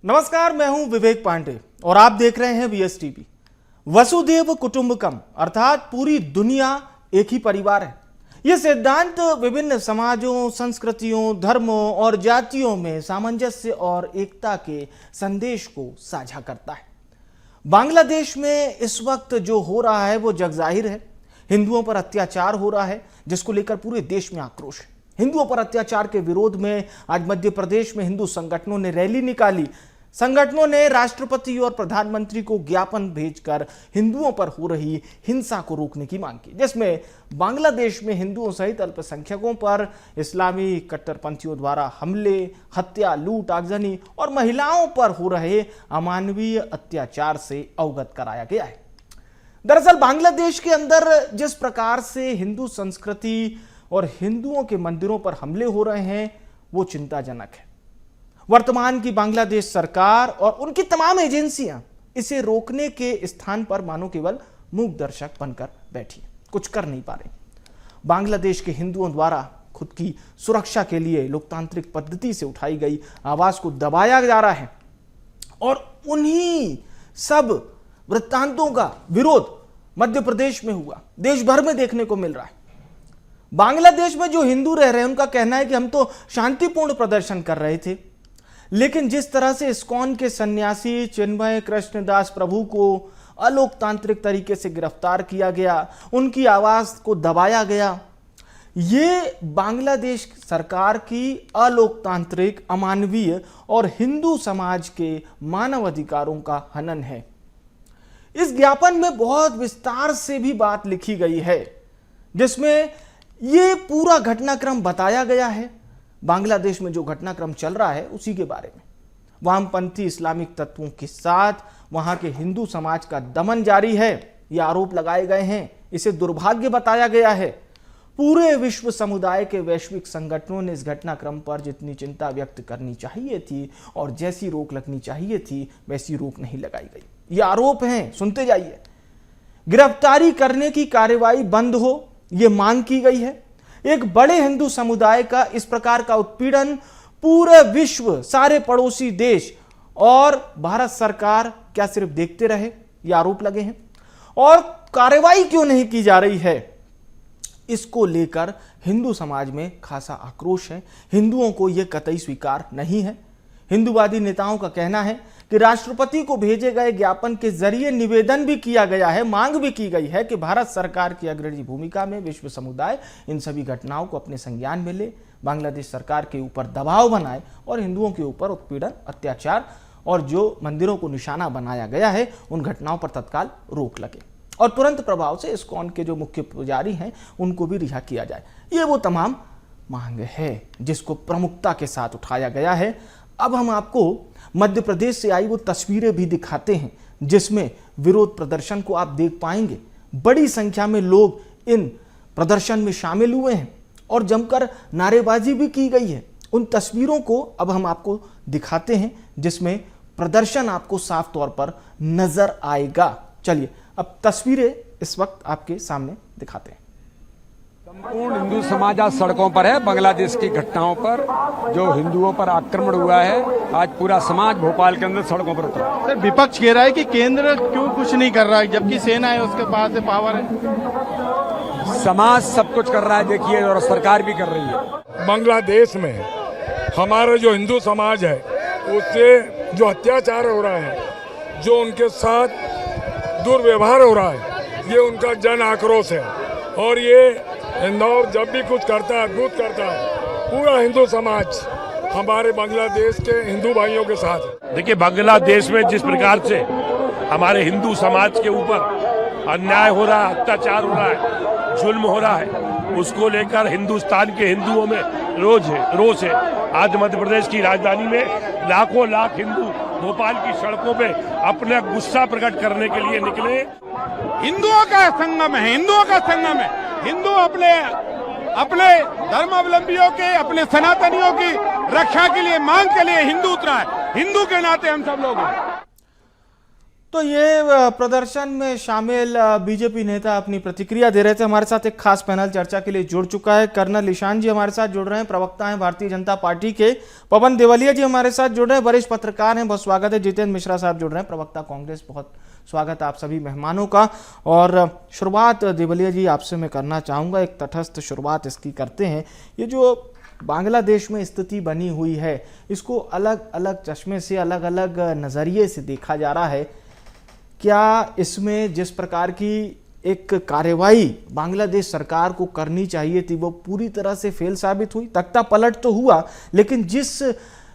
नमस्कार, मैं हूं विवेक पांडे और आप देख रहे हैं वीएसटीवी। वसुधैव कुटुंबकम अर्थात पूरी दुनिया एक ही परिवार है। यह सिद्धांत विभिन्न समाजों, संस्कृतियों, धर्मों और जातियों में सामंजस्य और एकता के संदेश को साझा करता है। बांग्लादेश में इस वक्त जो हो रहा है वो जगजाहिर है। हिंदुओं पर अत्याचार हो रहा है, जिसको लेकर पूरे देश में आक्रोश है। हिंदुओं पर अत्याचार के विरोध में आज मध्य प्रदेश में हिंदू संगठनों ने रैली निकाली। संगठनों ने राष्ट्रपति और प्रधानमंत्री को ज्ञापन भेजकर हिंदुओं पर हो रही हिंसा को रोकने की मांग की, जिसमें बांग्लादेश में हिंदुओं सहित अल्पसंख्यकों पर इस्लामी कट्टरपंथियों द्वारा हमले, हत्या, लूट, आगजनी और महिलाओं पर हो रहे अमानवीय अत्याचार से अवगत कराया गया है। दरअसल बांग्लादेश के अंदर जिस प्रकार से हिंदू संस्कृति और हिंदुओं के मंदिरों पर हमले हो रहे हैं वो चिंताजनक है। वर्तमान की बांग्लादेश सरकार और उनकी तमाम एजेंसियां इसे रोकने के स्थान पर मानो केवल मूक दर्शक बनकर बैठी, कुछ कर नहीं पा रही। बांग्लादेश के हिंदुओं द्वारा खुद की सुरक्षा के लिए लोकतांत्रिक पद्धति से उठाई गई आवाज को दबाया जा रहा है और उन्हीं सब वृत्तांतों का विरोध मध्य प्रदेश में हुआ, देश भर में देखने को मिल रहा है। बांग्लादेश में जो हिंदू रह रहे हैं उनका कहना है कि हम तो शांतिपूर्ण प्रदर्शन कर रहे थे, लेकिन जिस तरह से इस्कॉन के सन्यासी चिन्मय कृष्णदास प्रभु को अलोकतांत्रिक तरीके से गिरफ्तार किया गया, उनकी आवाज को दबाया गया, ये बांग्लादेश सरकार की अलोकतांत्रिक, अमानवीय और हिंदू समाज के मानव अधिकारों का हनन है। इस ज्ञापन में बहुत विस्तार से भी बात लिखी गई है, जिसमें ये पूरा घटनाक्रम बताया गया है। बांग्लादेश में जो घटनाक्रम चल रहा है उसी के बारे में। वामपंथी इस्लामिक तत्वों के साथ वहां के हिंदू समाज का दमन जारी है, ये आरोप लगाए गए हैं। इसे दुर्भाग्य बताया गया है। पूरे विश्व समुदाय के वैश्विक संगठनों ने इस घटनाक्रम पर जितनी चिंता व्यक्त करनी चाहिए थी और जैसी रोक लगनी चाहिए थी वैसी रोक नहीं लगाई गई। ये आरोप हैं, सुनते जाइए। गिरफ्तारी करने की कार्रवाई बंद हो, यह मांग की गई है। एक बड़े हिंदू समुदाय का इस प्रकार का उत्पीड़न पूरे विश्व, सारे पड़ोसी देश और भारत सरकार क्या सिर्फ देखते रहे, ये आरोप लगे हैं। और कार्रवाई क्यों नहीं की जा रही है, इसको लेकर हिंदू समाज में खासा आक्रोश है। हिंदुओं को यह कतई स्वीकार नहीं है। हिंदूवादी नेताओं का कहना है कि राष्ट्रपति को भेजे गए ज्ञापन के जरिए निवेदन भी किया गया है, मांग भी की गई है कि भारत सरकार की अग्रणी भूमिका में विश्व समुदाय इन सभी घटनाओं को अपने संज्ञान में ले, बांग्लादेश सरकार के ऊपर दबाव बनाए और हिंदुओं के ऊपर उत्पीड़न, अत्याचार और जो मंदिरों को निशाना बनाया गया है उन घटनाओं पर तत्काल रोक लगे और तुरंत प्रभाव से इस्कॉन के जो मुख्य पुजारी हैं उनको भी रिहा किया जाए। ये वो तमाम मांग है जिसको प्रमुखता के साथ उठाया गया है। अब हम आपको मध्य प्रदेश से आई वो तस्वीरें भी दिखाते हैं, जिसमें विरोध प्रदर्शन को आप देख पाएंगे। बड़ी संख्या में लोग इन प्रदर्शन में शामिल हुए हैं और जमकर नारेबाजी भी की गई है। उन तस्वीरों को अब हम आपको दिखाते हैं, जिसमें प्रदर्शन आपको साफ तौर पर नजर आएगा। चलिए अब तस्वीरें इस वक्त आपके सामने दिखाते हैं। संपूर्ण हिंदू समाज आज सड़कों पर है। बांग्लादेश की घटनाओं पर जो हिंदुओं पर आक्रमण हुआ है, आज पूरा समाज भोपाल के अंदर सड़कों पर उतरा। सर, विपक्ष कह रहा है कि केंद्र क्यों कुछ नहीं कर रहा है, जबकि सेना है, उसके पास है, पावर है। समाज सब कुछ कर रहा है, देखिए, और सरकार भी कर रही है। बांग्लादेश में हमारा जो हिंदू समाज है उससे जो अत्याचार हो रहा है, जो उनके साथ दुर्व्यवहार हो रहा है, ये उनका जन आक्रोश है। और ये इंदौर जब भी कुछ करता है, अद्भुत करता है, पूरा हिंदू समाज हमारे बांग्लादेश के हिंदू भाइयों के साथ है। देखिए, बांग्लादेश में जिस प्रकार से हमारे हिंदू समाज के ऊपर अन्याय हो रहा है, अत्याचार हो रहा है, जुल्म हो रहा है, उसको लेकर हिंदुस्तान के हिंदुओं में रोष है। आज मध्य प्रदेश की राजधानी में लाखों लाख हिंदू भोपाल की सड़कों पे अपना गुस्सा प्रकट करने के लिए निकले। हिंदुओं का संगम है, हिंदुओं का संगम है। हिंदू अपने धर्मावलंबियों के, अपने सनातनियों की रक्षा के लिए, मांग के लिए हिंदू उतरा है। हिंदू के नाते हम सब लोग हैं। तो ये प्रदर्शन में शामिल बीजेपी नेता अपनी प्रतिक्रिया दे रहे थे। हमारे साथ एक खास पैनल चर्चा के लिए जुड़ चुका है। कर्नल ईशान जी हमारे साथ जुड़ रहे हैं, प्रवक्ता हैं भारतीय जनता पार्टी के। पवन देवलिया जी हमारे साथ जुड़ रहे हैं, वरिष्ठ पत्रकार हैं, बहुत स्वागत है। जितेंद्र मिश्रा साहब जुड़ रहे हैं, प्रवक्ता कांग्रेस, बहुत स्वागत है आप सभी मेहमानों का। और शुरुआत देवलिया जी आपसे मैं करना चाहूँगा, एक तटस्थ शुरुआत इसकी करते हैं। ये जो बांग्लादेश में स्थिति बनी हुई है, इसको अलग अलग चश्मे से, अलग अलग नज़रिए से देखा जा रहा है। क्या इसमें जिस प्रकार की एक कार्रवाई बांग्लादेश सरकार को करनी चाहिए थी वो पूरी तरह से फेल साबित हुई? तख्ता पलट तो हुआ, लेकिन जिस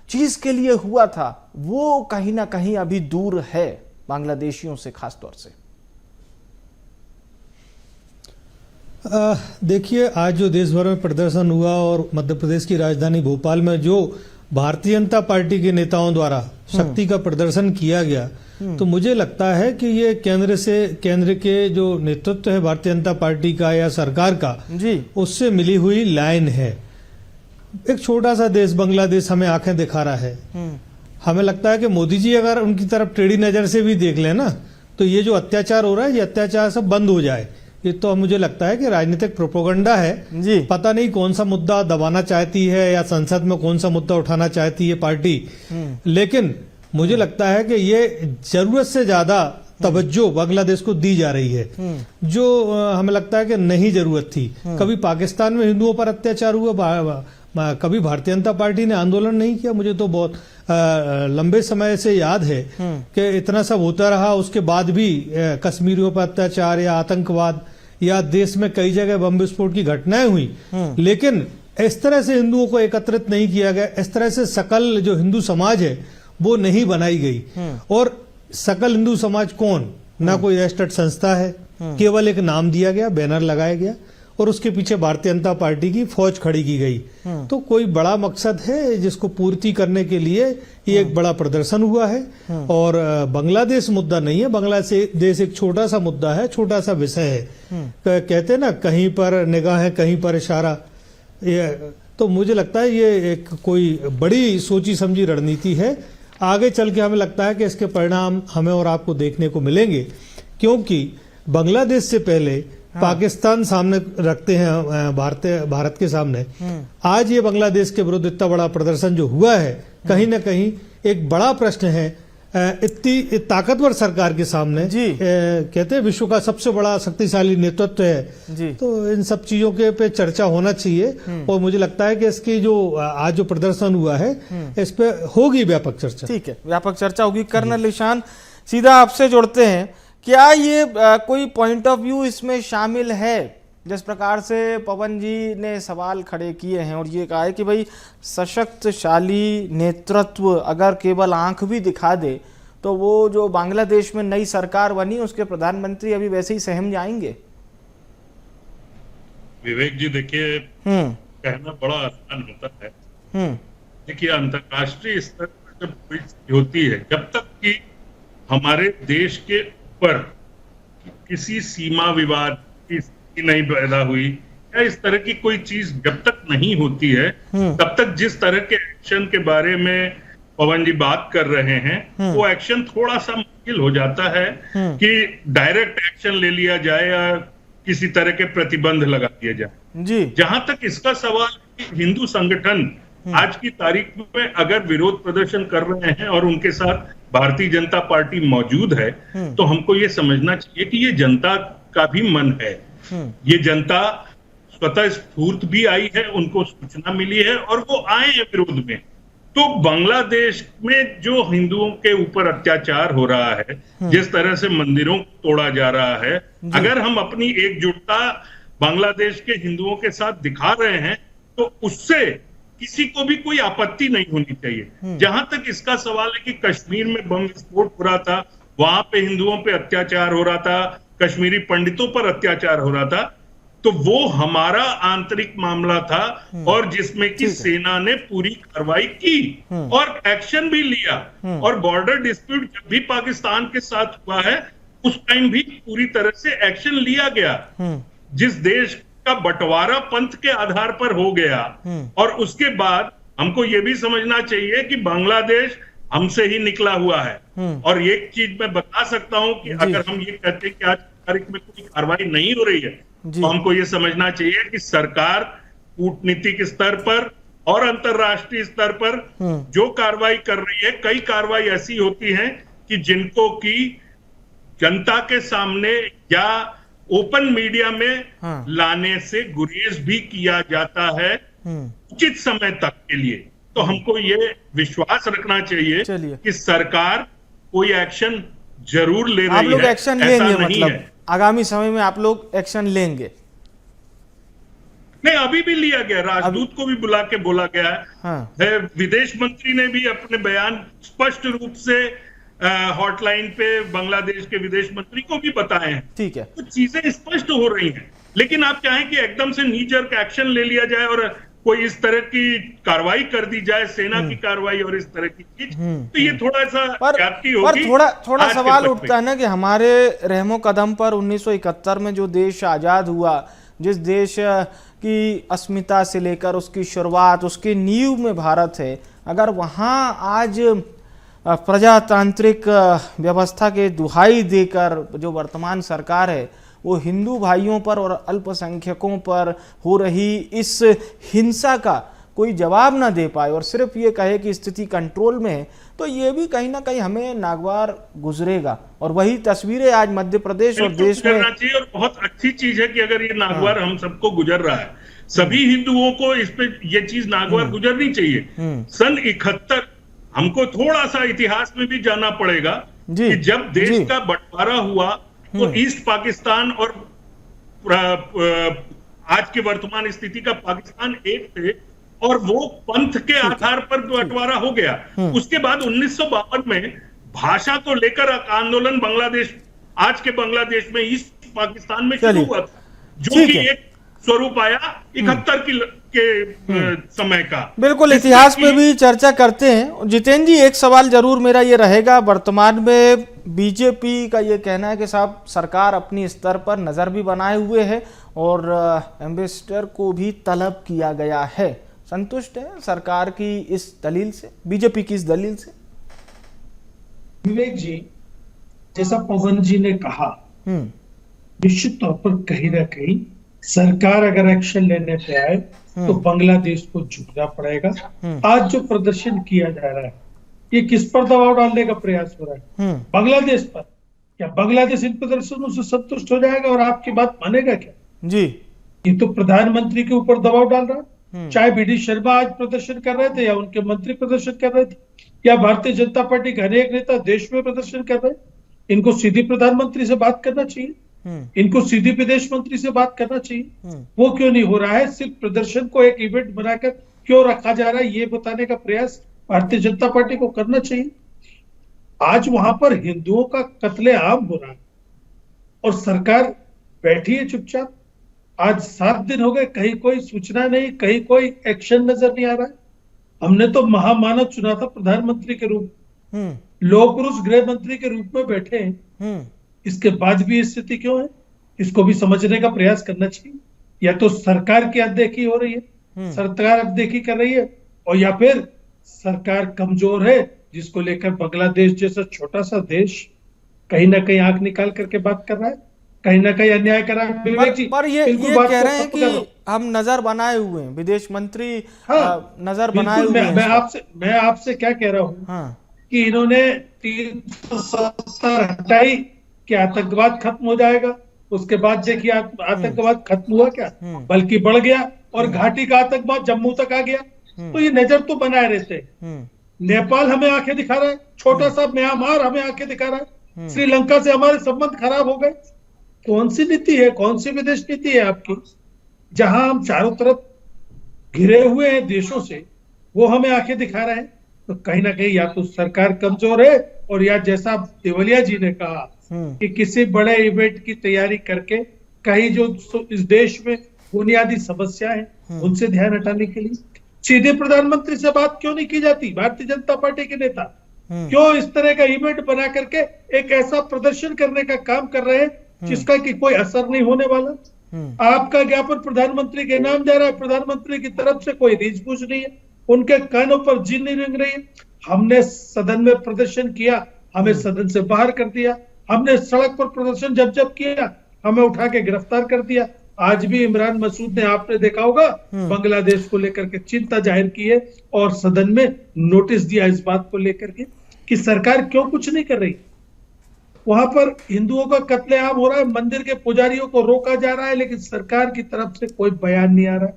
चीज के लिए हुआ था वो कहीं ना कहीं अभी दूर है बांग्लादेशियों से, खास तौर से। देखिए, आज जो देश भर में प्रदर्शन हुआ और मध्य प्रदेश की राजधानी भोपाल में जो भारतीय जनता पार्टी के नेताओं द्वारा शक्ति का प्रदर्शन किया गया, तो मुझे लगता है कि ये केंद्र के जो नेतृत्व है भारतीय जनता पार्टी का या सरकार का जी, उससे मिली हुई लाइन है। एक छोटा सा देश बांग्लादेश हमें आंखें दिखा रहा है। हमें लगता है कि मोदी जी अगर उनकी तरफ टेढ़ी नजर से भी देख लें ना, तो ये जो अत्याचार हो रहा है, ये अत्याचार सब बंद हो जाए। ये तो मुझे लगता है कि राजनीतिक प्रोपेगेंडा है जी। पता नहीं कौन सा मुद्दा दबाना चाहती है या संसद में कौन सा मुद्दा उठाना चाहती है पार्टी, लेकिन मुझे लगता है कि ये जरूरत से ज्यादा तवज्जो बांग्लादेश को दी जा रही है, जो हमें लगता है कि नहीं जरूरत थी। कभी पाकिस्तान में हिंदुओं पर अत्याचार हुआ, कभी भारतीय जनता पार्टी ने आंदोलन नहीं किया। मुझे तो बहुत लंबे समय से याद है कि इतना सब होता रहा, उसके बाद भी कश्मीरियों पर अत्याचार या आतंकवाद या देश में कई जगह बम विस्फोट की घटनाएं हुई, लेकिन इस तरह से हिंदुओं को एकत्रित नहीं किया गया। इस तरह से सकल जो हिंदू समाज है वो नहीं बनाई गई। और सकल हिंदू समाज कौन? ना कोई रजिस्टर्ड संस्था है, केवल एक नाम दिया गया, बैनर लगाया गया और उसके पीछे भारतीय जनता पार्टी की फौज खड़ी की गई। तो कोई बड़ा मकसद है जिसको पूर्ति करने के लिए ये एक बड़ा प्रदर्शन हुआ है। और बांग्लादेश मुद्दा नहीं है, बांग्लादेश एक छोटा सा मुद्दा है, छोटा सा विषय है। कहते हैं ना, कहीं पर निगाह है, कहीं पर इशारा। तो मुझे लगता है ये एक कोई बड़ी सोची समझी रणनीति है। आगे चल के हमें लगता है कि इसके परिणाम हमें और आपको देखने को मिलेंगे, क्योंकि बांग्लादेश से पहले पाकिस्तान सामने रखते हैं भारत के सामने। आज ये बांग्लादेश के विरुद्ध इतना बड़ा प्रदर्शन जो हुआ है, कहीं ना कहीं एक बड़ा प्रश्न है इतनी ताकतवर सरकार के सामने। कहते हैं विश्व का सबसे बड़ा शक्तिशाली नेतृत्व है जी। तो इन सब चीजों के पे चर्चा होना चाहिए और मुझे लगता है कि इसकी जो आज जो प्रदर्शन हुआ है इस पे होगी व्यापक चर्चा। ठीक है, व्यापक चर्चा होगी। कर्नल ईशान, सीधा आपसे जोड़ते हैं, क्या ये कोई पॉइंट ऑफ व्यू इसमें शामिल है? जिस प्रकार से पवन जी ने सवाल खड़े किए हैं और ये कहा है कि भाई सशक्तशाली नेतृत्व अगर केवल आंख भी दिखा दे तो वो जो बांग्लादेश में नई सरकार बनी उसके प्रधानमंत्री अभी वैसे ही सहम जाएंगे। विवेक जी, देखिए, कहना बड़ा आसान होता है। देखिए, अंतर्राष्ट्रीय स्तर पर जब कोई चीज होती है, जब तक कि हमारे देश के ऊपर किसी सीमा विवाद की स्थिति नहीं पैदा हुई या इस तरह की कोई चीज जब तक नहीं होती है, तब तक जिस तरह के एक्शन के बारे में पवन जी बात कर रहे हैं, वो एक्शन थोड़ा सा मुश्किल हो जाता है कि डायरेक्ट एक्शन ले लिया जाए या किसी तरह के प्रतिबंध लगा दिए जाए जी। जहां तक इसका सवाल, हिंदू संगठन आज की तारीख में अगर विरोध प्रदर्शन कर रहे हैं और उनके साथ भारतीय जनता पार्टी मौजूद है, तो हमको ये समझना चाहिए कि ये जनता का भी मन है। ये जनता स्वतः स्फूर्त भी आई है, उनको सूचना मिली है और वो आए हैं विरोध में। तो बांग्लादेश में जो हिंदुओं के ऊपर अत्याचार हो रहा है, जिस तरह से मंदिरों को तोड़ा जा रहा है, अगर हम अपनी एकजुटता बांग्लादेश के हिंदुओं के साथ दिखा रहे हैं तो उससे किसी को भी कोई आपत्ति नहीं होनी चाहिए। जहां तक इसका सवाल है कि कश्मीर में बम विस्फोट हो रहा था, वहां पे हिंदुओं पे अत्याचार हो रहा था, कश्मीरी पंडितों पर अत्याचार हो रहा था, तो वो हमारा आंतरिक मामला था और जिसमें कि सेना ने पूरी कार्रवाई की और एक्शन भी लिया। और बॉर्डर डिस्प्यूट जब भी पाकिस्तान के साथ हुआ है, उस टाइम भी पूरी तरह से एक्शन लिया गया। जिस देश का बंटवारा पंथ के आधार पर हो गया, और उसके बाद हमको यह भी समझना चाहिए कि बांग्लादेश हमसे ही निकला हुआ है। और एक चीज मैं बता सकता हूं कि अगर हम ये कहते हैं कि आज की तारीख में कोई कार्रवाई नहीं हो रही है, तो हमको ये समझना चाहिए कि सरकार कूटनीतिक स्तर पर और अंतर्राष्ट्रीय स्तर पर जो कार्रवाई कर रही है, कई कार्रवाई ऐसी होती हैं कि जिनको की जनता के सामने या ओपन मीडिया में लाने से गुरेज भी किया जाता है उचित समय तक के लिए। तो हमको ये विश्वास रखना चाहिए कि सरकार कोई एक्शन जरूर ले रही है। आप लोग एक्शन लेंगे, मतलब आगामी समय में आप लोग एक्शन लेंगे? नहीं, अभी भी लिया गया, राजदूत को भी बुला के बोला गया है। हाँ। विदेश मंत्री ने भी अपने बयान स्पष्ट रूप से हॉटलाइन पे बांग्लादेश के विदेश मंत्री को भी बताए हैं। ठीक है, तो चीजें स्पष्ट हो रही हैं, लेकिन आप चाहें कि एकदम से नी जर्क एक्शन ले लिया जाए और कोई इस तरह की कार्रवाई कर दी जाए, सेना की कार्रवाई और इस तरह की चीज, तो ये थोड़ा सा ज्यादती होगी। थोड़ा सवाल उठता है ना कि हमारे रहमो कदम पर 1971 में जो देश आजाद हुआ, जिस देश की अस्मिता से लेकर उसकी शुरुआत, उसकी नींव में भारत है, अगर वहाँ आज प्रजातांत्रिक व्यवस्था के दुहाई देकर जो वर्तमान सरकार है वो हिंदू भाइयों पर और अल्पसंख्यकों पर हो रही इस हिंसा का कोई जवाब ना दे पाए और सिर्फ ये कहे कि स्थिति कंट्रोल में है, तो ये भी कहीं ना कहीं हमें नागवार गुजरेगा। और वही तस्वीरें आज मध्य प्रदेश और देश में चाहिए। और बहुत अच्छी चीज है कि अगर ये नागवार हम सबको गुजर रहा है, सभी हिंदुओं को इस पे ये चीज नागवार गुजरनी चाहिए। सन 71 हमको थोड़ा सा इतिहास में भी जाना पड़ेगा कि जब देश का बंटवारा हुआ तो ईस्ट पाकिस्तान और आज के वर्तमान स्थिति का पाकिस्तान एक थे और वो पंथ के आधार पर बंटवारा हो गया। उसके बाद 1952 में भाषा को लेकर आंदोलन बांग्लादेश, आज के बांग्लादेश में ईस्ट पाकिस्तान में शुरू हुआ, जो कि एक स्वरूप आया 71 के समय का। बिल्कुल, इतिहास पे भी चर्चा करते हैं। जितेंद्र जी, एक सवाल जरूर मेरा ये रहेगा, वर्तमान में बीजेपी का ये कहना है कि साहब सरकार अपनी स्तर पर नजर भी बनाए हुए है और एम्बेसडर को भी तलब किया गया है। संतुष्ट है सरकार की इस दलील से, बीजेपी की इस दलील से? विवेक जी, जैसा पवन जी ने कहा, निश्चित तौर पर कहीं ना कहीं सरकार अगर एक्शन लेने पे आए तो बांग्लादेश को झुकना पड़ेगा। आज जो प्रदर्शन किया जा रहा है, ये किस पर दबाव डालने का प्रयास हो रहा है? बांग्लादेश पर। क्या बांग्लादेश इन प्रदर्शनों से संतुष्ट हो जाएगा और आपकी बात मानेगा क्या? जी, ये तो प्रधानमंत्री के ऊपर दबाव डाल रहा है। चाहे बीडी शर्मा आज प्रदर्शन कर रहे थे या उनके मंत्री प्रदर्शन कर रहे थे या भारतीय जनता पार्टी के अनेक नेता देश में प्रदर्शन कर रहे हैं, इनको सीधी प्रधानमंत्री से बात करना चाहिए, इनको सीधी विदेश मंत्री से बात करना चाहिए। वो क्यों नहीं हो रहा है? सिर्फ प्रदर्शन को एक इवेंट बनाकर क्यों रखा जा रहा है, ये बताने का प्रयास भारतीय जनता पार्टी को करना चाहिए। आज वहां पर हिंदुओं का कत्लेआम हो रहा है और सरकार बैठी है चुपचाप। आज 7 दिन हो गए, कहीं कोई सूचना नहीं, कहीं कोई एक्शन नजर नहीं आ रहा है। हमने तो महामानव चुना था प्रधानमंत्री के रूप में, लौह पुरुष गृह मंत्री के रूप में बैठे हैं, इसके बाद भी स्थिति क्यों है? इसको भी समझने का प्रयास करना चाहिए। या तो सरकार की अनदेखी हो रही है, सरकार अनदेखी कर रही है, और या फिर सरकार कमजोर है, जिसको लेकर बांग्लादेश जैसा छोटा सा देश कहीं ना कहीं आंख निकाल करके बात कर रहा है, कहीं ना कहीं अन्याय कर रहा है। विवेक जी, पर ये कह रहे हैं कि हम नजर बनाए हुए हैं, विदेश मंत्री नजर बनाए हुए हैं। मैं आपसे क्या कह रहा हूँ कि इन्होंने 370 हटाई कि आतंकवाद खत्म हो जाएगा। उसके बाद देखिए आतंकवाद खत्म हुआ क्या, बल्कि बढ़ गया और घाटी का आतंकवाद जम्मू तक आ गया। तो ये नजर तो बनाए रहते हैं। नेपाल हमें आंखें दिखा रहा है, छोटा सा म्यांमार हमें आंखें दिखा रहा है, श्रीलंका से हमारे संबंध खराब हो गए। कौन सी नीति है, कौन सी विदेश नीति है आपकी, जहां हम चारों तरफ घिरे हुए हैं देशों से, वो हमें आंखें दिखा रहे हैं? तो कहीं ना कहीं या तो सरकार कमजोर है, और या जैसा देवलिया जी ने कहा कि किसी बड़े इवेंट की तैयारी करके कहीं जो इस देश में बुनियादी समस्या है उनसे ध्यान हटाने के लिए सीधे प्रधानमंत्री से बात क्यों नहीं की जाती? भारतीय जनता पार्टी के नेता क्यों इस तरह का इवेंट बना करके एक ऐसा प्रदर्शन करने का काम कर रहे हैं जिसका कि कोई असर नहीं होने वाला? आपका ज्ञापन प्रधानमंत्री के नाम जा रहा है, प्रधानमंत्री की तरफ से कोई रीझ-पूछ नहीं है, उनके कानों पर जीन नहीं रेंग रही है। हमने सदन में प्रदर्शन किया हमें सदन से बाहर कर दिया, हमने सड़क पर प्रदर्शन जब जब किया हमें उठा के गिरफ्तार कर दिया। आज भी इमरान मसूद ने, आपने देखा होगा, बांग्लादेश को लेकर के चिंता जाहिर की है और सदन में नोटिस दिया इस बात को लेकर के कि सरकार क्यों कुछ नहीं कर रही। वहां पर हिंदुओं का कत्लेआम हो रहा है, मंदिर के पुजारियों को रोका जा रहा है, लेकिन सरकार की तरफ से कोई बयान नहीं आ रहा।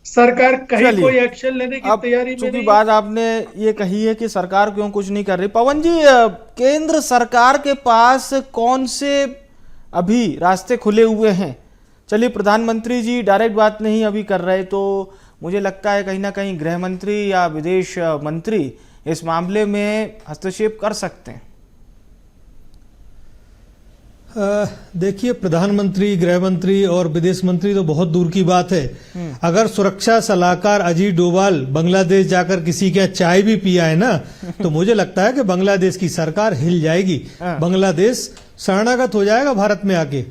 सरकार कहीं कोई एक्शन लेने की तैयारी में नहीं। बात आपने ये कही है कि सरकार क्यों कुछ नहीं कर रही। पवन जी, केंद्र सरकार के पास कौन से अभी रास्ते खुले हुए हैं? चलिए, प्रधानमंत्री जी डायरेक्ट बात नहीं अभी कर रहे, तो मुझे लगता है कहीं ना कहीं गृह मंत्री या विदेश मंत्री इस मामले में हस्तक्षेप कर सकते हैं। देखिए, प्रधानमंत्री, गृह मंत्री और विदेश मंत्री तो बहुत दूर की बात है। अगर सुरक्षा सलाहकार अजीत डोभाल बांग्लादेश जाकर किसी के चाय भी पिया है ना, तो मुझे लगता है कि बांग्लादेश की सरकार हिल जाएगी, बांग्लादेश शरणागत हो जाएगा भारत में आके,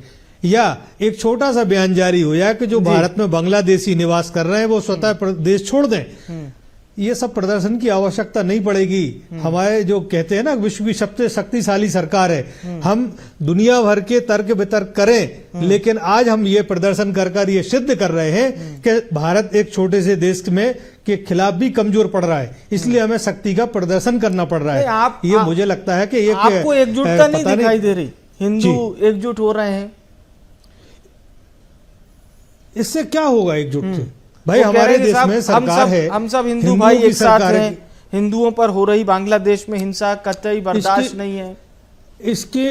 या एक छोटा सा बयान जारी हो जाए कि जो भारत में बांग्लादेशी निवास कर रहे हैं वो स्वतः देश छोड़ दें। ये सब प्रदर्शन की आवश्यकता नहीं पड़ेगी। हमारे जो कहते हैं ना, विश्व की सबसे शक्तिशाली सरकार है, हम दुनिया भर के तर्क वितर्क करें, लेकिन आज हम ये प्रदर्शन कर ये सिद्ध कर रहे हैं कि भारत एक छोटे से देश में के खिलाफ भी कमजोर पड़ रहा है, इसलिए हमें शक्ति का प्रदर्शन करना पड़ रहा है। ये मुझे लगता है कि आपको एकजुटता नहीं दिखाई दे रही? हिंदू एकजुट हो रहे हैं, इससे क्या होगा एकजुट से? भाई, हमारे देश में सरकार है, हम सब हिंदू भाई एक साथ हैं, हिंदुओं पर हो रही बांग्लादेश में हिंसा कतई बर्दाश्त नहीं है। इसके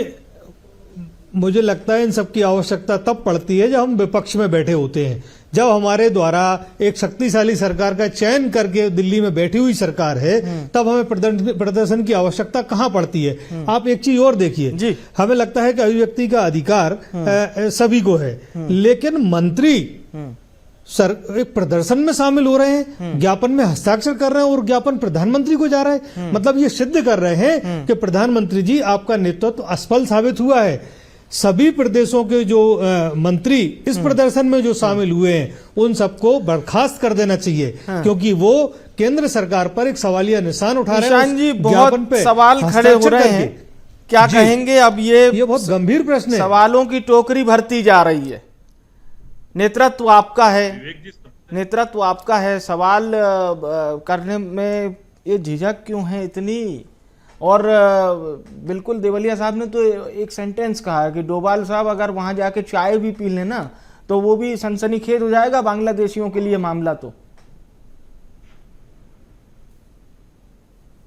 मुझे लगता है इन सब की आवश्यकता तब पड़ती है जब हम विपक्ष में बैठे होते हैं, जब हमारे द्वारा एक शक्तिशाली सरकार का चयन करके दिल्ली में बैठी हुई सरकार है, तब हमें प्रदर्शन की आवश्यकता कहां पड़ती है। आप एक चीज और देखिए, हमें लगता है कि अभिव्यक्ति का अधिकार सभी को है, लेकिन मंत्री एक प्रदर्शन में शामिल हो रहे हैं, ज्ञापन में हस्ताक्षर कर रहे हैं और ज्ञापन प्रधानमंत्री को जा रहा है। मतलब ये सिद्ध कर रहे हैं कि प्रधानमंत्री जी, आपका नेतृत्व असफल साबित हुआ है। सभी प्रदेशों के जो मंत्री इस प्रदर्शन में जो शामिल हुए हैं, उन सबको बर्खास्त कर देना चाहिए, क्योंकि वो केंद्र सरकार पर एक सवालिया निशान उठा रहे हैं। जी, बहुत सवाल खड़े हो रहे हैं, क्या कहेंगे? अब ये बहुत गंभीर प्रश्न है, सवालों की टोकरी भरती जा रही है। नेतृत्व आपका है, नेतृत्व आपका है, सवाल करने में ये झिझक क्यों है इतनी? और बिल्कुल देवलिया साहब ने तो एक सेंटेंस कहा है कि डोभाल साहब अगर वहां जाके चाय भी पी लें ना, तो वो भी सनसनीखेज हो जाएगा बांग्लादेशियों के लिए मामला। तो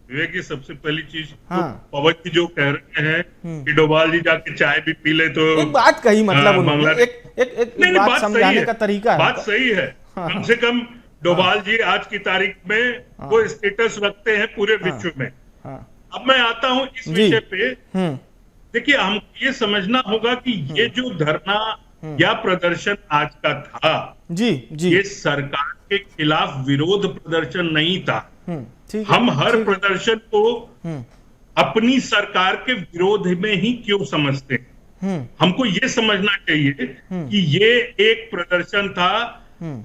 विवेक जी, सबसे पहली चीज, पवन जी जो कह रहे हैं कि डोभाल जी जाके चाय भी पी ले, तो एक बात कही, मतलब एक बात समझाने का तरीका है। बात सही है। कम से कम डोभाल जी आज की तारीख में वो स्टेटस रखते हैं पूरे विश्व में। अब मैं आता हूं इस विषय पे। देखिए, हम ये समझना होगा कि ये जो धरना या प्रदर्शन आज का था, ये सरकार के खिलाफ विरोध प्रदर्शन नहीं था। हम हर प्रदर्शन को अपनी सरकार के विरोध में ही क्यों समझते हैं? हमको ये समझना चाहिए कि ये एक प्रदर्शन था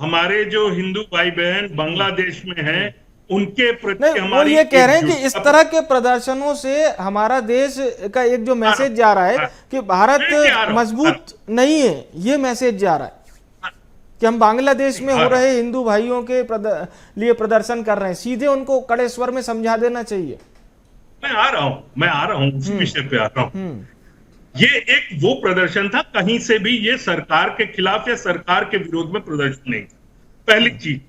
हमारे जो हिंदू भाई बहन बांग्लादेश में हैं, उनके प्रति हमारी। ये कह रहे हैं कि इस तरह के प्रदर्शनों से हमारा देश का एक जो मैसेज जा रहा है कि भारत मजबूत नहीं है, ये मैसेज जा रहा है कि हम बांग्लादेश में हो रहे हिंदू भाइयों के लिए प्रदर्शन कर रहे हैं। सीधे उनको कड़े स्वर में समझा देना चाहिए। मैं आ रहा हूं उसी विषय पे आ रहा हूं। ये एक वो प्रदर्शन था, कहीं से भी ये सरकार के खिलाफ या सरकार के विरोध में प्रदर्शन नहीं था। पहली चीज,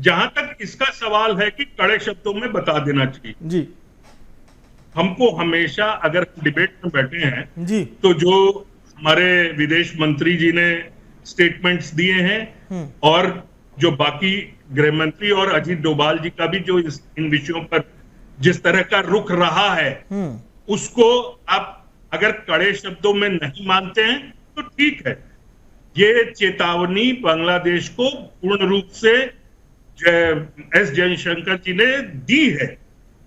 जहां तक इसका सवाल है कि कड़े शब्दों में बता देना चाहिए जी। हमको हमेशा अगर डिबेट में बैठे हैं जी, तो जो हमारे विदेश मंत्री जी ने स्टेटमेंट्स दिए हैं और जो बाकी गृह मंत्री और अजीत डोभाल जी का भी जो इन विषयों पर जिस तरह का रुख रहा है, उसको आप अगर कड़े शब्दों में नहीं मानते हैं तो ठीक है। ये चेतावनी बांग्लादेश को पूर्ण रूप से एस जयशंकर जी ने दी है।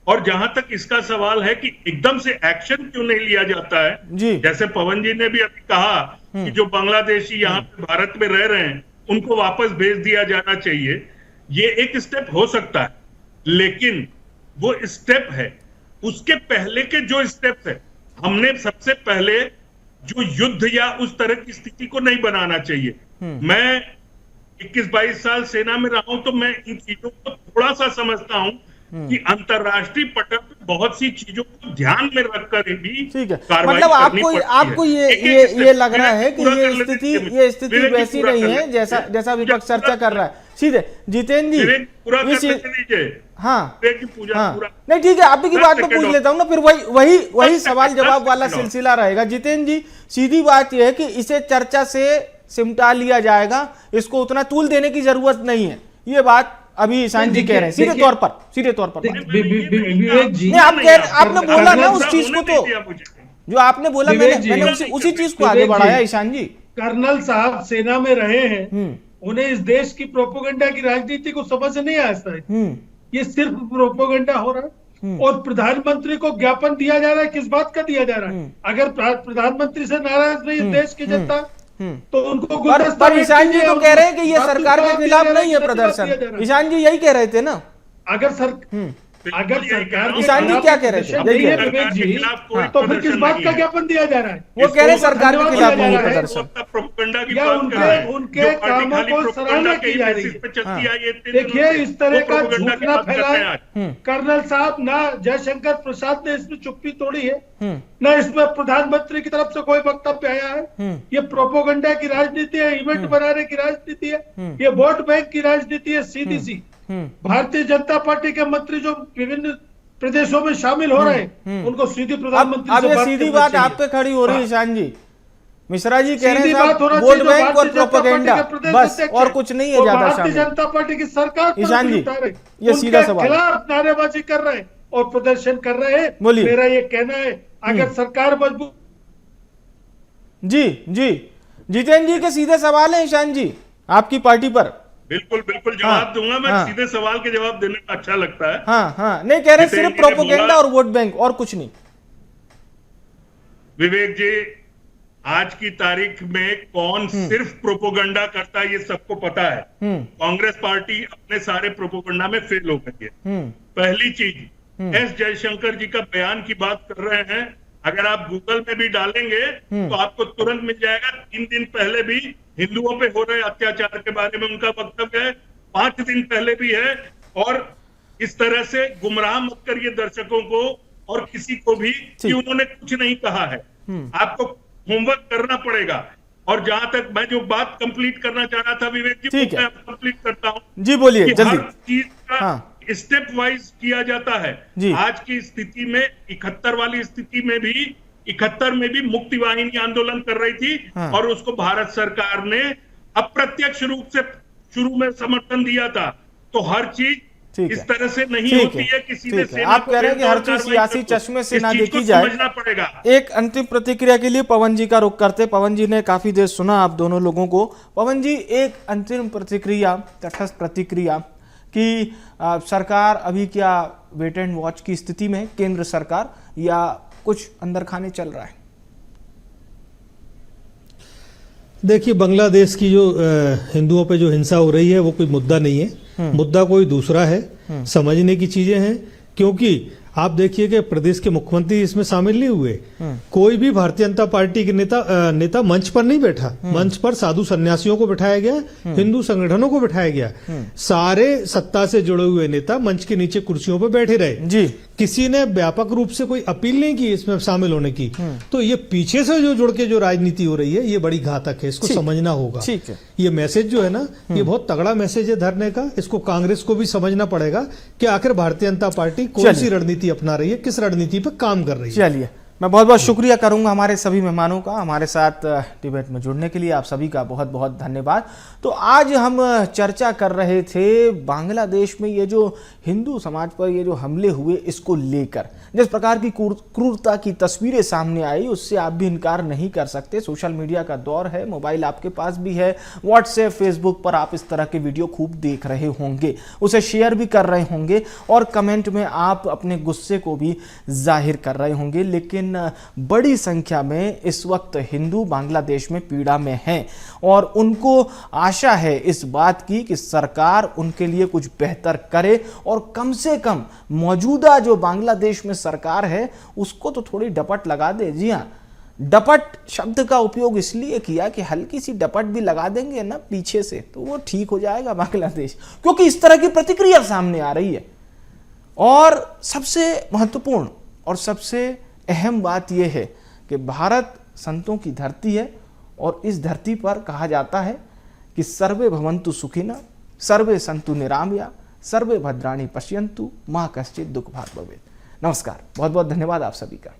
और जहां तक इसका सवाल है कि एकदम से एक्शन क्यों नहीं लिया जाता है जी, जैसे पवन जी ने भी अभी कहा कि जो बांग्लादेशी यहाँ पे भारत में रह रहे हैं उनको वापस भेज दिया जाना चाहिए। ये एक स्टेप हो सकता है, लेकिन वो स्टेप है उसके पहले के जो स्टेप्स है, हमने सबसे पहले जो युद्ध या उस तरह की स्थिति को नहीं बनाना चाहिए। मैं 21-22 साल सेना में रहा हूं, तो मैं इन चीजों को थोड़ा सा समझता हूं कि अंतर्राष्ट्रीय पटल पर बहुत सी चीजों को ध्यान में रखकर भी ठीक है, कार्रवाई मतलब करनी आपको पड़ती आपको है। ये लग रहा है कि पूरा ये कर लेते स्थिति विवेक जी, वैसी पूरा नहीं कर है लेते जैसा हैं। जैसा विपक्ष पूरा चर्चा कर रहा है। सीधे जितेंद्र जी विवेक पूरा कर इस- लेते दीजिए। हाँ विवेक जी पूजा हाँ पूरा नहीं ठीक है, आप ही की 10 बात में सेकंड पूछ और। लेता हूँ ना, फिर वही 10 सवाल सेकंड, जवाब 10 वाला सेकंड और। सिलसिला रहेगा। जितेंद्र जी सीधी बात यह है कि इसे चर्चा से सिमटा लिया जाएगा, इसको उतना तूल देने की जरूरत नहीं है, ये बात अभी ईशान जी कह रहे हैं सीधे तौर पर। विवेक जी, नहीं, आपने बोला ना उस चीज को, तो मुझे जो आपने बोला विवेक जी, मैंने उसी चीज को आगे विवेक जी, बढ़ाया ईशान जी। कर्नल साहब सेना में रहे हैं, उन्हें इस देश की प्रोपेगेंडा की राजनीति को समझ नहीं आता है। ये सिर्फ प्रोपेगेंडा हो रहा है और प्रधानमंत्री को ज्ञापन दिया जा रहा है। किस बात का दिया जा रहा है? अगर प्रधानमंत्री से नाराज नहीं है देश की जनता, तो उनको गुलदस्ता पर ईशान जी तो कह रहे हैं कि ये बातों सरकार का के दिया खिलाफ जा रहा नहीं है कितना प्रदर्शन। दिया जा रहा है। ईशान जी यही कह रहे थे ना। अगर सरकार के ईशान जी खिलाफ क्या कह रहे थे? प्रदर्शन यही नहीं है कह रहे विवेक जी, हाँ। तो फिर किस बात का ज्ञापन दिया जा रहा है? वो कह रहे हैं सरकार के खिलाफ नहीं है धन्यवाद प्रदर्शन। प्रोपेगेंडा की या बात कर रहे हैं। उनके जो पार्टी कामों खाली को प्रोपेगेंडा सराहना के की जा रही बेसिस है। पे चलती हाँ। आई है, इतने देखिए दिनों से इस तरह वो का प्रोपेगेंडा झूठ की ना बात कर रहे हैं फैलाए। आज। कर्नल साहब, ना जयशंकर प्रसाद ने इसमें चुप्पी तोड़ी है, ना इसमें प्रधानमंत्री की तरफ से कोई वक्तव्य आया है। ये प्रोपेगेंडा की राजनीति है, इवेंट बनाने की राजनीति है, ये वोट बैंक की राजनीति है सीधी सी। भारतीय जनता पार्टी के मंत्री जो विभिन्न प्रदेशों में शामिल हो रहे हैं, उनको सीधी प्रधानमंत्री अब से ये बात सीधी करना बात चाहिए। आप पे खड़ी हो रही है ईशान जी। मिश्रा जी कह रहे सीधी हैं बात होना साहब चाहिए वोट जो बैंक और भारतीय जनता पार्टी प्रोपेगेंडा के प्रदेश बस, अध्यक्ष और हैं, कुछ नहीं है वो ज्यादा भारतीय शामिल। जनता पार्टी की सरकार पर ईशान जी, उठा रहे, ये सीधा उनके सवाल। खिलाफ नारेबाजी कर रहे हैं और प्रदर्शन कर रहे हैं। बोलिए। मेरा ये कहना है, अगर सरकार मजबूत जी जितेंद्र जी के सीधे सवाल है ईशान जी आपकी पार्टी पर। बिल्कुल जवाब हाँ, दूंगा मैं। हाँ। सीधे सवाल के जवाब देने में अच्छा लगता है। हाँ नहीं कह रहे सिर्फ जितेंद्र जी ने प्रोपेगेंडा बोला- और वोट बैंक और कुछ नहीं। विवेक जी, आज की तारीख में कौन सिर्फ प्रोपोगंडा करता है ये सबको पता है। कांग्रेस पार्टी अपने सारे प्रोपोगंडा में फेल हो गई है। पहली चीज, एस जयशंकर जी का बयान की बात कर रहे हैं, अगर आप गूगल में भी डालेंगे तो आपको तुरंत मिल जाएगा। 3 दिन पहले भी हिंदुओं पे हो रहे अत्याचार के बारे में उनका वक्तव्य है, 5 दिन पहले भी है। और इस तरह से गुमराह मत करिए दर्शकों को और किसी को भी कि उन्होंने कुछ नहीं कहा है। आपको होमवर्क करना पड़ेगा। और जहां तक मैं जो बात कंप्लीट करना चाह रहा था विवेक जी, ठीक वो है। मैं कंप्लीट करता हूं जी बोलिए कि जल्दी। हर चीज का हाँ। स्टेप वाइज किया जाता है। जी। आज की स्थिति में 71 वाली स्थिति में भी 71 में भी मुक्ति वाहिनी आंदोलन कर रही थी। हाँ। और उसको भारत सरकार ने अप्रत्यक्ष रूप से शुरू में समर्थन दिया था। तो हर चीज ठीक इस है। तरह से नहीं ठीक होती है, है कि सीधे ठीक है। सेना आप को कह रहे हैं कि हर बेतौर चीज कार्रवाई सियासी करो। चश्मे से इस ना चीज देखी को जाए। समझना पड़ेगा। एक अंतिम प्रतिक्रिया के लिए पवन जी का रुख करते। पवन जी ने काफी देर सुना आप दोनों लोगों को। पवन जी, एक अंतिम प्रतिक्रिया, तटस्थ प्रतिक्रिया कि सरकार अभी क्या वेट एंड वॉच की स्थिति में है, केंद्र सरकार, या कुछ अंदर खाने चल रहा है? देखिए, बांग्लादेश की जो हिंदुओं पे जो हिंसा हो रही है वो कोई मुद्दा नहीं है, मुद्दा कोई दूसरा है। समझने की चीजें हैं, क्योंकि आप देखिए कि प्रदेश के मुख्यमंत्री इसमें शामिल नहीं हुए। कोई भी भारतीय जनता पार्टी के नेता मंच पर नहीं बैठा। मंच पर साधु सन्यासियों को बिठाया गया, हिंदू संगठनों को बिठाया गया। सारे सत्ता से जुड़े हुए नेता मंच के नीचे कुर्सियों पर बैठे रहे जी। किसी ने व्यापक रूप से कोई अपील नहीं की इसमें शामिल होने की। तो ये पीछे से जो जुड़ के जो राजनीति हो रही है ये बड़ी घातक है, इसको समझना होगा। ठीक है। ये मैसेज जो है ना, ये बहुत तगड़ा मैसेज है धरने का। इसको कांग्रेस को भी समझना पड़ेगा कि आखिर भारतीय जनता पार्टी कौन सी रणनीति अपना रही है, किस रणनीति पर काम कर रही है। चलिए, मैं बहुत बहुत शुक्रिया करूंगा हमारे सभी मेहमानों का हमारे साथ डिबेट में जुड़ने के लिए। आप सभी का बहुत बहुत धन्यवाद। तो आज हम चर्चा कर रहे थे बांग्लादेश में ये जो हिंदू समाज पर ये जो हमले हुए, इसको लेकर जिस प्रकार की क्रूरता की तस्वीरें सामने आई, उससे आप भी इनकार नहीं कर सकते। सोशल मीडिया का दौर है, मोबाइल आपके पास भी है, व्हाट्सएप, फेसबुक पर आप इस तरह के वीडियो खूब देख रहे होंगे, उसे शेयर भी कर रहे होंगे और कमेंट में आप अपने गुस्से को भी जाहिर कर रहे होंगे। लेकिन लेकिन बड़ी संख्या में इस वक्त हिंदू बांग्लादेश में पीड़ा में हैं और उनको आशा है इस बात की कि सरकार उनके लिए कुछ बेहतर करे और कम से कम मौजूदा जो बांग्लादेश में सरकार है उसको तो थोड़ी डपट लगा दे। जी हाँ, डपट शब्द का उपयोग इसलिए किया कि हल्की सी डपट भी लगा देंगे ना पीछे से तो वो ठीक हो जाएगा बांग्लादेश, क्योंकि इस तरह की प्रतिक्रिया सामने आ रही है। और सबसे महत्वपूर्ण और सबसे अहम बात यह है कि भारत संतों की धरती है और इस धरती पर कहा जाता है कि सर्वे भवन्तु सुखिनः, सर्वे सन्तु निरामया, सर्वे भद्राणि पश्यन्तु, मा कश्चित् दुःखभाग् भवेत्। नमस्कार, बहुत बहुत धन्यवाद आप सभी का।